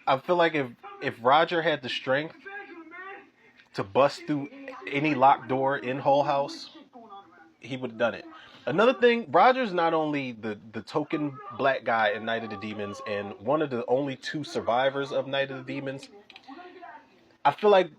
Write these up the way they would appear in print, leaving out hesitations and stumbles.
I feel like if Roger had the strength to bust through any locked door in Hull House, he would have done it. Another thing, Roger's not only the token black guy in Night of the Demons and one of the only two survivors of Night of the Demons. I feel like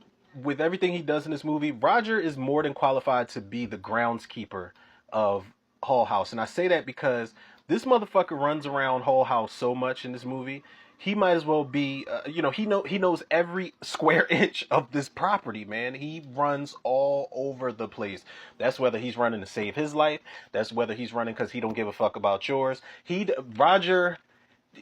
with everything he does in this movie, Roger is more than qualified to be the groundskeeper of Hull House. And I say that because this motherfucker runs around Hull House so much in this movie. He might as well be, he knows every square inch of this property, man. He runs all over the place. That's whether he's running to save his life. That's whether he's running because he don't give a fuck about yours. Roger,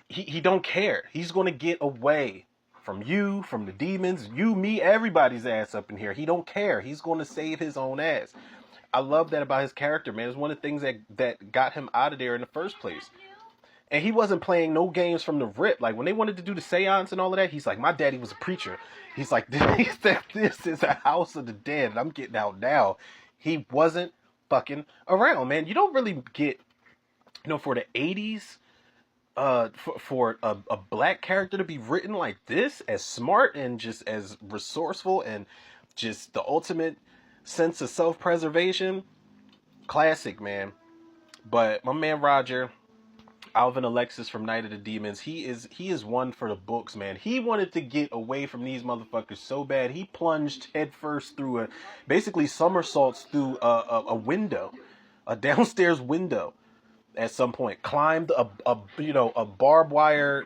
he don't care. He's going to get away from you, from the demons, you, me, everybody's ass up in here. He don't care. He's going to save his own ass. I love that about his character, man. It's one of the things that got him out of there in the first place. And he wasn't playing no games from the rip. Like, when they wanted to do the seance and all of that, he's like, my daddy was a preacher. He's like, this is a house of the dead, and I'm getting out now. He wasn't fucking around, man. You don't really get, for the 80s, for a black character to be written like this, as smart and just as resourceful and just the ultimate sense of self-preservation, classic, man. But my man Roger, Alvin Alexis from Night of the Demons, he is one for the books, man. He wanted to get away from these motherfuckers so bad, he plunged headfirst through basically somersaults through a window, a downstairs window. At some point, climbed a barbed wire,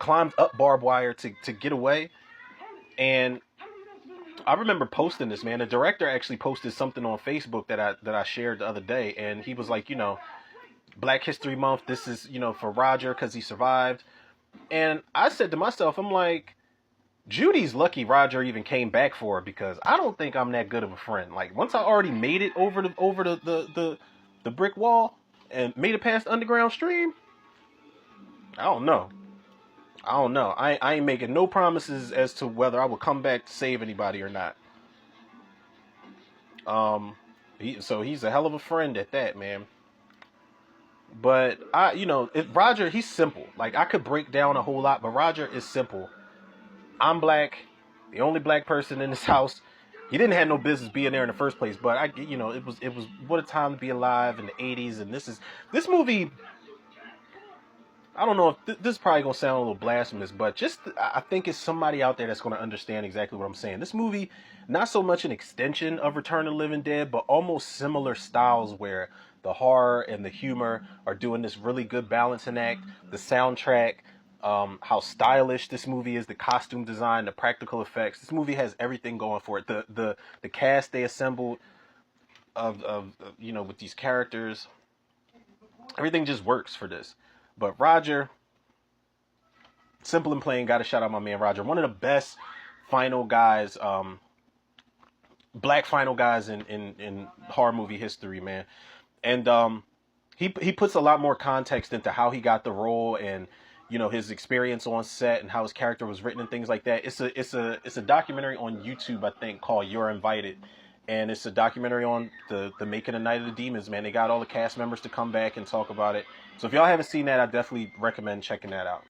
climbed up barbed wire to get away. And I remember posting this, man. The director actually posted something on Facebook that I shared the other day, and he was like, Black History Month, this is, for Roger because he survived. And I said to myself, I'm like, Judy's lucky Roger even came back for her, because I don't think I'm that good of a friend. Like, once I already made it over the brick wall and made it past underground stream, I don't know. I ain't making no promises as to whether I will come back to save anybody or not. He's a hell of a friend at that, man. But Roger, he's simple. Like, I could break down a whole lot, but Roger is simple. I'm black, the only black person in this house. He didn't have no business being there in the first place, but it was what a time to be alive in the 80s. And this movie, I don't know if this is probably gonna sound a little blasphemous, but I think it's somebody out there that's gonna understand exactly what I'm saying. This movie, not so much an extension of Return of the Living Dead, but almost similar styles where the horror and the humor are doing this really good balancing act. The soundtrack, how stylish this movie is, the costume design, the practical effects. This movie has everything going for it. The cast they assembled with these characters, everything just works for this. But Roger, simple and plain, gotta shout out my man Roger. One of the best final guys, black final guys in horror movie history, man. And he puts a lot more context into how he got the role and his experience on set and how his character was written and things like that. It's a documentary on YouTube, I think, called You're Invited. And it's a documentary on the making of Night of the Demons, man. They got all the cast members to come back and talk about it. So if y'all haven't seen that, I definitely recommend checking that out.